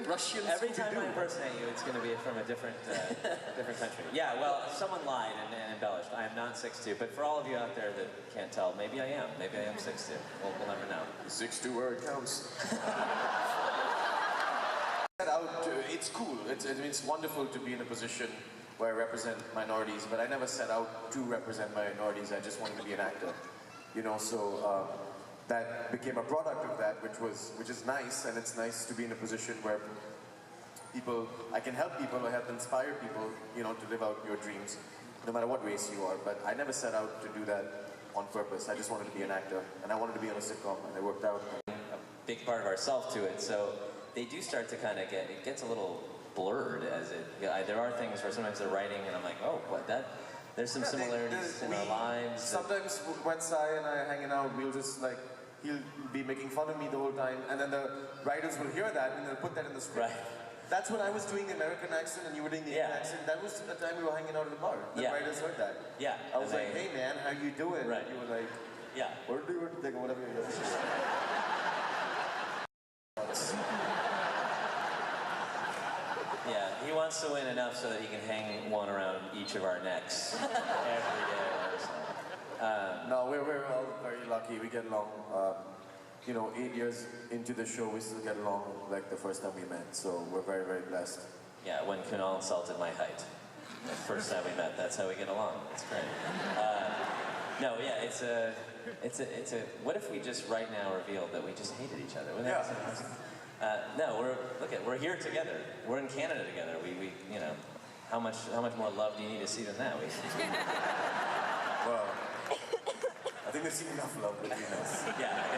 Russian. Every time I impersonate you, it's going to be from a different different country. Yeah, well, someone lied and embellished. I am not 6'2", but for all of you out there that can't tell, maybe I am. Maybe I am 6'2". We'll never know. 6'2" where it counts. It's cool. It's wonderful to be in a position where I represent minorities, but I never set out to represent minorities. I just wanted to be an actor, you know. So that became a product of that, which is nice, and it's nice to be in a position where I can help people, or help inspire people, you know, to live out your dreams, no matter what race you are. But I never set out to do that on purpose. I just wanted to be an actor, and I wanted to be on a sitcom, and it worked out. A big part of ourself to it, so they do start to kind of it gets a little blurred as there are things where sometimes they're writing and I'm like, oh, there's some similarities in our lives. Sometimes when Sai and I are hanging out, we'll just he'll be making fun of me the whole time, and then the writers will hear that and they'll put that in the script. Right. That's when I was doing the American accent and you were doing the Indian accent. That was the time we were hanging out at the bar. The writers heard that. Yeah. I was like, hey man, how you doing? Right. You were like, yeah. What do you think, whatever you're doing. Yeah, he wants to win enough so that he can hang one around each of our necks every day. No, we're all very lucky. We get along. You know, 8 years into the show, we still get along like the first time we met. So we're very, very blessed. Yeah, when Kunal insulted my height, the first time we met, that's how we get along. It's great. No, yeah, it's a. What if we just right now revealed that we just hated each other? No, we're here together. We're in Canada together. We you know, how much more love do you need to see than that? Well, I think they've seen enough love between us. Yeah, I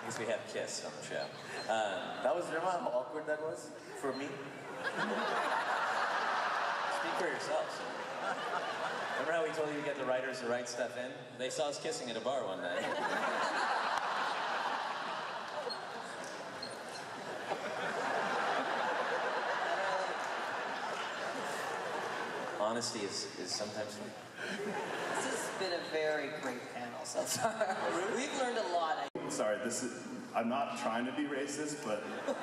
guess we have kissed on the show. Remember how awkward that was for me? Speak for yourself, sir. Remember how we told you to get the writers to write stuff in? They saw us kissing at a bar one night. Honesty is sometimes fun. This has been a very great panel so far. We've learned a lot. Sorry, I'm not trying to be racist, but you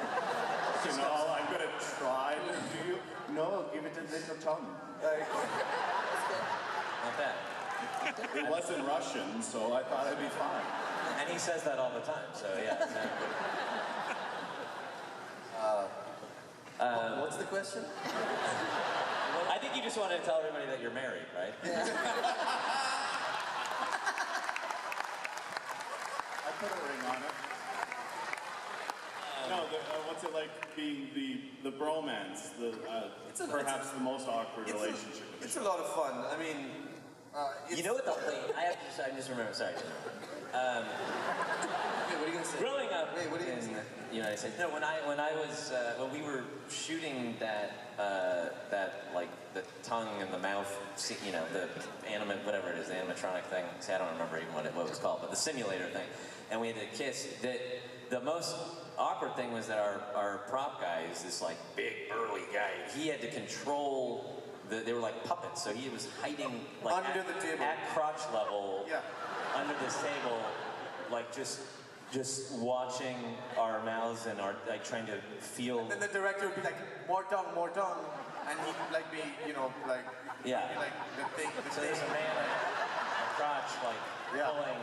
know, I'm going to try to do you. No, give it a little tongue. Not bad. It wasn't Russian, so I thought I'd be fine. And he says that all the time, so yeah. What's the question? I think you just wanted to tell everybody that you're married, right? Yeah. I put a ring on it. No, what's it like being the bromance? Perhaps the most awkward relationship. It's a lot of fun. I mean, you know what the I just remember. Sorry. What are you gonna say? Growing up in the United States, no, when we were shooting that like the tongue and the mouth, you know, the whatever it is, the animatronic thing. See, I don't remember even what it was called, but the simulator thing. And we had to kiss. The most awkward thing was that our prop guy is this like big burly guy. He had to control. They were like puppets, so he was hiding like under the table at crotch level, under this table, like just watching our mouths and trying to feel. And then the director would be like, more tongue, and he'd like be, you know, like be like the thing. So there's a man at a crotch pulling,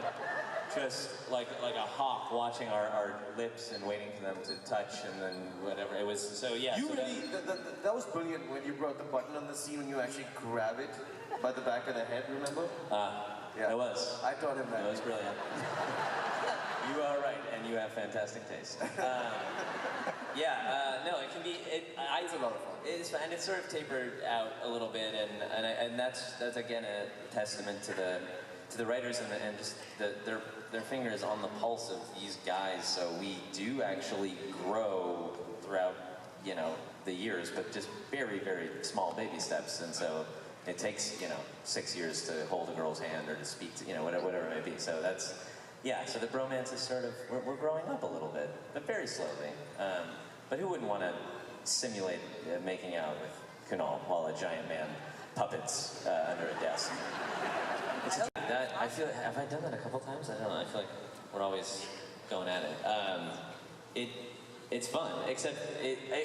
just like a hawk, watching our lips and waiting for them to touch, and then whatever it was. So yeah. You that was brilliant when you brought the button on the scene when you actually grab it by the back of the head. Remember? Yeah. It was. I taught him that. It was brilliant. You are right, and you have fantastic taste. No, it can be. It's a lot of fun. It's fun, and it's sort of tapered out a little bit, and that's again a testament to the writers and just their fingers on the pulse of these guys. So we do actually grow throughout, you know, the years, but just very, very small baby steps, and so it takes, you know, 6 years to hold a girl's hand or to speak to, you know, whatever it may be. So that's. Yeah, so the bromance is sort of, we're growing up a little bit, but very slowly. But who wouldn't want to simulate making out with Kunal while a giant man puppets under a desk? I feel, have I done that a couple times? I don't know, I feel like we're always going at it. It's fun, except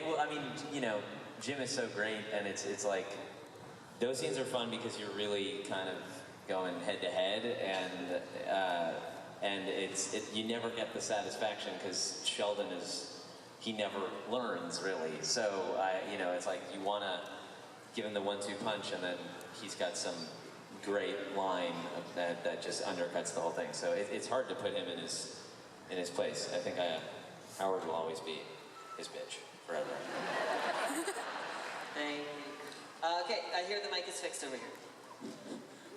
well, I mean, you know, Jim is so great, and it's like those scenes are fun because you're really kind of going head to head, and you never get the satisfaction because Sheldon he never learns really. So you know, it's like you want to give him the 1-2 punch, and then he's got some great line that just undercuts the whole thing. So it's hard to put him in his place. I think Howard will always be his bitch forever. Thank you. Okay, I hear the mic is fixed over here.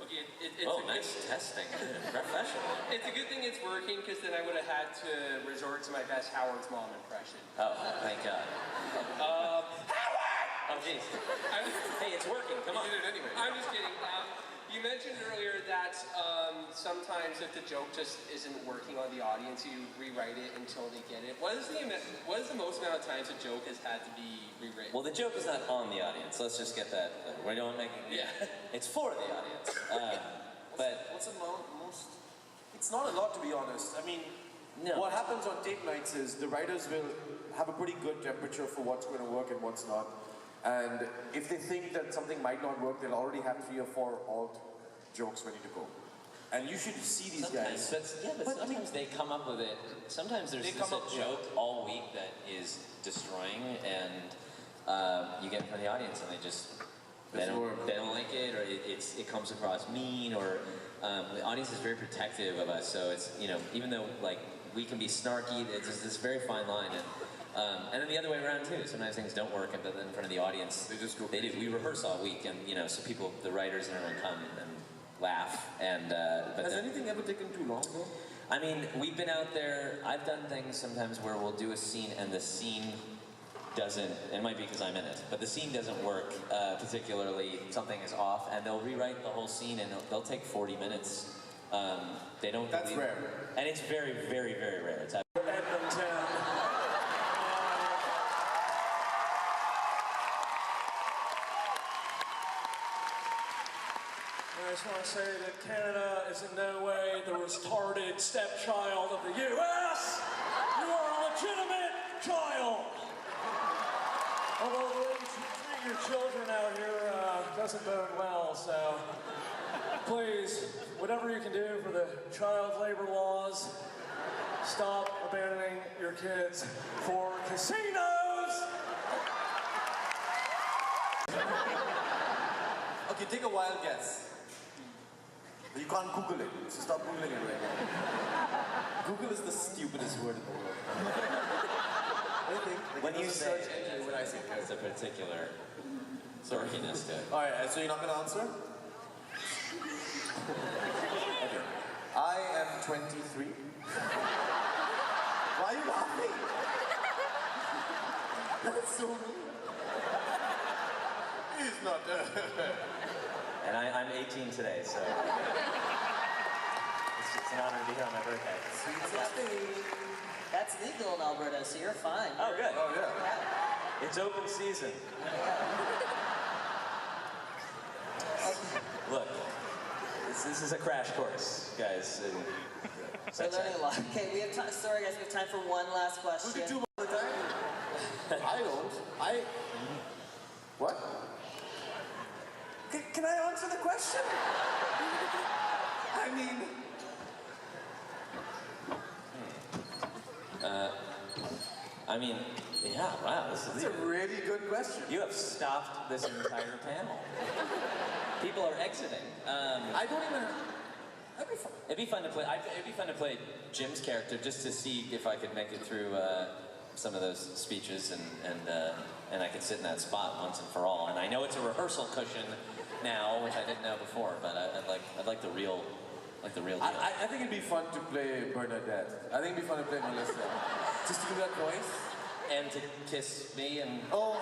Okay, Nice testing. Professional. it's a good thing it's working, because then I would have had to resort to my best Howard's mom impression. Oh, thank God. Howard! Oh, jeez. Hey, it's working. Come on. You did it anyway. I'm just kidding. You mentioned earlier that sometimes if the joke just isn't working on the audience, you rewrite it until they get it. What is the most amount of times a joke has had to be rewritten? Well, the joke is not on the audience. Let's just get that. We don't make it. Yeah. It's for the audience. But What's the most? It's not a lot, to be honest. I mean, No. what happens on tape nights is the writers will have a pretty good temperature for what's going to work and what's not. And if they think that something might not work, they'll already have 3 or 4 alt jokes ready to go. And you should see these sometimes, guys. but sometimes they come up with it. Sometimes there's just a joke all week that is destroying, and you get in front of the audience, and they don't like it, or it comes across mean, or the audience is very protective of us. So it's, you know, even though like we can be snarky, it's this very fine line. And then the other way around too. Sometimes things don't work, but then in front of the audience, they do. We rehearse all week, and you know, so people, the writers and everyone come and laugh. And but Has anything ever taken too long though? I mean, we've been out there. I've done things sometimes where we'll do a scene and the scene doesn't. It might be because I'm in it, but the scene doesn't work particularly. Something is off, and they'll rewrite the whole scene, and they'll take 40 minutes. They don't. That's rare. And it's very, very, very rare. It's Edmonton. I just want to say that Canada is in no way the retarded stepchild of the U.S. You are a legitimate child. Although the way you treat your children out here doesn't bode well, so please, whatever you can do for the child labor laws, stop abandoning your kids for casinos. Okay, take a wild guess. You can't Google it, so stop Googling it right now. Google is the stupidest word in the world. I think. Like, when you say search engine, when I say it's a particular sorkiness to it. Alright, so you're not gonna answer? Okay. I am 23. Why are you laughing? That's so mean. He's not. And I'm 18 today, so it's an honor to be here on my birthday. Sweet 16. That's legal in Alberta, so you're fine. Oh, good. Oh, yeah. It's open season. Look, this is a crash course, guys. We're learning a lot. Okay, we have time. Sorry, guys, we have time for one last question. We can do all the time. I don't. What? Can I answer the question? I mean... Yeah, wow, this That's is a really good question. You have stopped this entire panel. People are exiting. I don't even... That'd be fun. It'd be fun to play. It'd be fun to play Jim's character just to see if I could make it through some of those speeches, and I could sit in that spot once and for all. And I know it's a rehearsal cushion now, which I didn't know before, but I'd like the real deal. I think it'd be fun to play Bernadette. I think it'd be fun to play Melissa. Just to do that voice. And to kiss me and... Oh, no.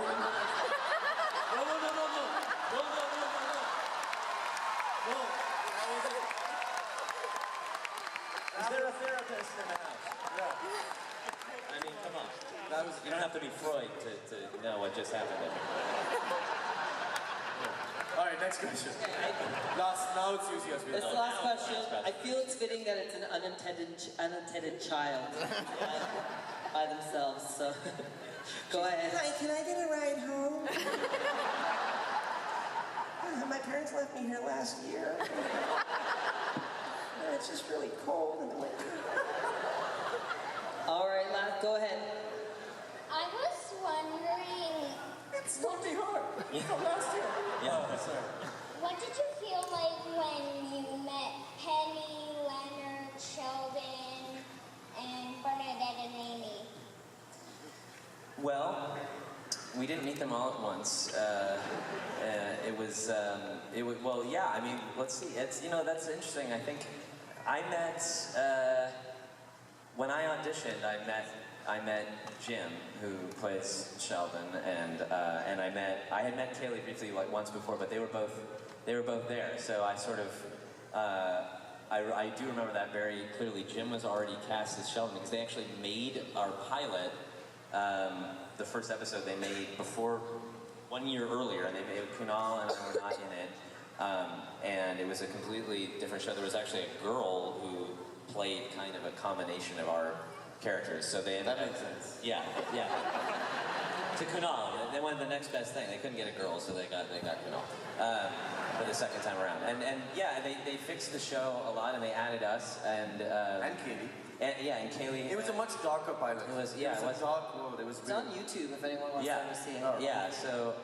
Is there a therapist in the house? No. I mean, come on. You don't have to be Freud to know what just happened there. All right, next question. Now it's usually us. This last question, I feel it's fitting that it's an unintended child by themselves, so go ahead. Hi, can I get a ride home? My parents left me here last year. It's just really cold in the winter. All right, go ahead. I was wondering, It's gonna be hard. Last year. Yeah, sorry. what did you feel like when you met Penny, Leonard, Sheldon, and Bernadette and Amy? Well, we didn't meet them all at once. Well, yeah, I mean, let's see. It's, that's interesting. I think I met, when I auditioned, I met Jim, who plays Sheldon, and I had met Kaylee briefly like once before, but they were both there. So I sort of, I do remember that very clearly. Jim was already cast as Sheldon because they actually made our pilot, the first episode they made before 1 year earlier, and they made Kunal and I were not in it, and it was a completely different show. There was actually a girl who played kind of a combination of our characters, so they ended That makes sense. Yeah. To Kunal, they wanted the next best thing. They couldn't get a girl, so they got Kunal for the second time around. And yeah, they fixed the show a lot, and they added us and Kaylee. And Kaylee. It was a much darker pilot. It was, a dark world. It was. It's on YouTube if anyone wants to see it. Yeah. So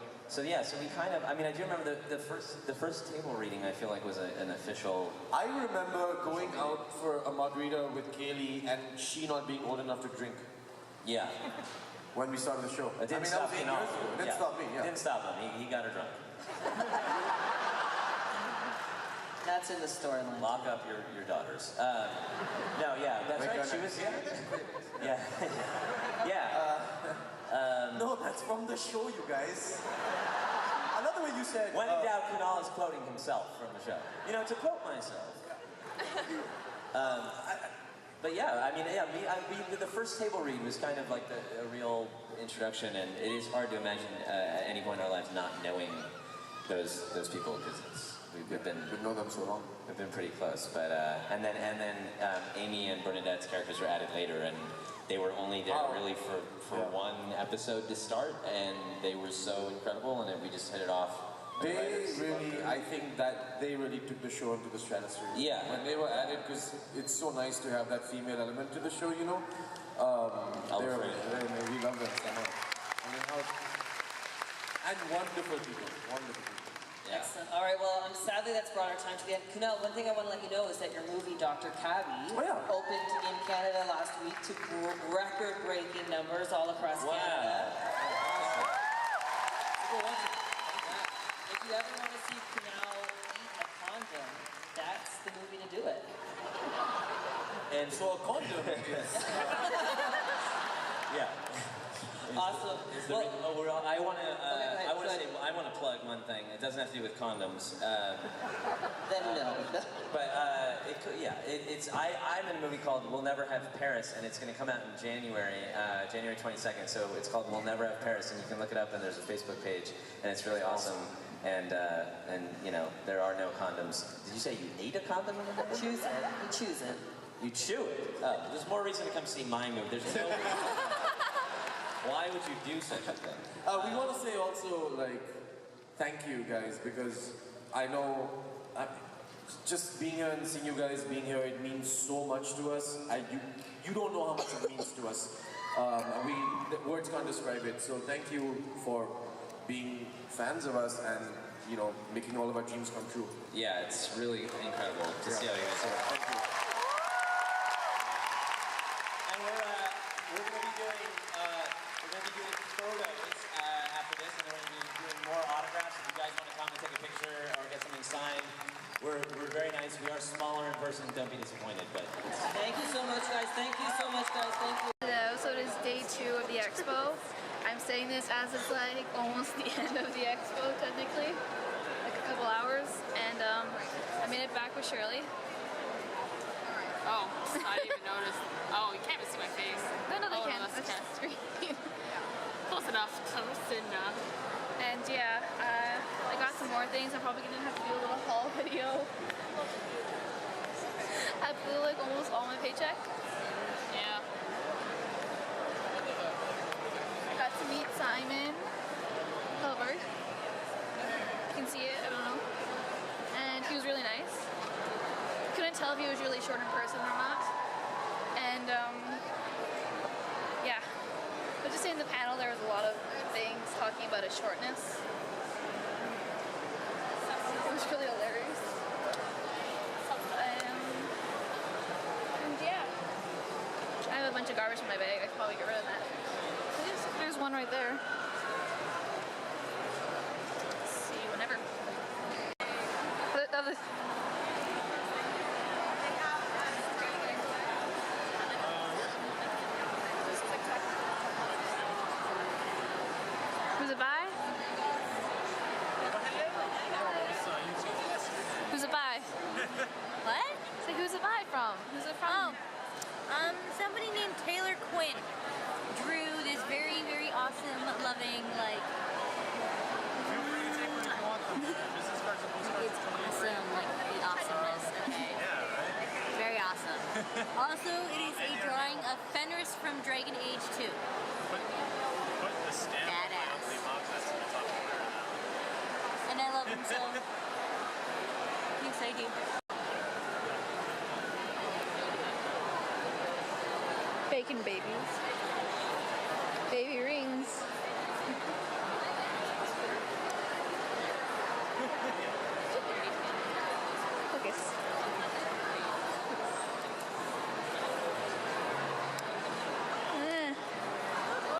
we kind of. I mean, I do remember the first table reading. I feel like was an official. I remember going out for a margarita with Kaylee and she not being old enough to drink Yeah. when we started the show. It didn't that stop was 8 Kunal. years ago. It didn't stop me. It Yeah. didn't stop him. He got her drunk. That's in the storyline. Lock up your daughters. No, yeah, that's right. She was, yeah. No, that's from the show, you guys. Another way you said. When in doubt, Kunal is quoting himself from the show. To quote myself. But yeah, I mean, the first table read was kind of like a real introduction, and it is hard to imagine at any point in our lives not knowing those people because we've been know them so long. We've been pretty close, but and then Amy and Bernadette's characters were added later, and they were only there really for one episode to start, and they were so incredible, and then we just hit it off. I think that they really took the show into the stratosphere. Yeah. When they were added, because it's so nice to have that female element to the show, we love them so much. And wonderful people. Yeah. Excellent. All right, well, sadly that's brought our time to the end. Kunal, one thing I want to let you know is that your movie, Dr. Cabby, opened in Canada last week to record-breaking numbers all across Canada. If you ever want to see Kunal eat a condom, that's the movie to do it. And So a condom is... yeah. Awesome. I want to plug one thing. It doesn't have to do with condoms. Then no. But I'm in a movie called We'll Never Have Paris, and it's going to come out in January 22nd. So it's called We'll Never Have Paris, and you can look it up. And there's a Facebook page, and it's really awesome. And there are no condoms. Did you say you ate a condom in the movie? Choose it. You choose it. You chew it. Oh, there's more reason to come see my movie. There's no. Why would you do such a thing? We want to say also, thank you guys, because I know just being here and seeing you guys being here, it means so much to us. You don't know how much it means to us. The words can't describe it. So thank you for being fans of us and making all of our dreams come true. Yeah, it's really incredible to see how you guys are. Thank you. And we're going to be doing photos after this, and then we're going to be doing more autographs. If you guys want to come and take a picture or get something signed, we're very nice. We are smaller in person. Don't be disappointed. But Thank you so much, guys. Thank you so much, guys. Thank you. Hello, so it is day 2 of the expo. I'm saying this as it's almost the end of the expo, technically, a couple hours, and I made it back with Shirley. Oh, I didn't even notice. Oh, you can't even see my face. No, they Oh, can't. that's That's just screen. Close enough. Close enough. And yeah, I got some more things. I'm probably gonna have to do a little haul video. I blew like almost all my paycheck. Yeah. Got to meet Simon Hilbert. You can see it, I don't know. And he was really nice. Couldn't tell if he was really short in person or not. And yeah. But just in the panel there was a lot of things talking about his shortness. It was really hilarious. And yeah. I have a bunch of garbage in my bag. I could probably get rid of that. There's one right there. See you whenever. Who's it by? Who's it by? What? So who's it by from? Who's it from? Somebody named Taylor Quinn drew this very, very awesome, loving, like... It's awesome, like the awesomeness, okay? Very awesome. Also, it is a drawing of Fenris from Dragon Age 2. Badass. And I love him so. Yes, I do. Bacon babies. Baby rings.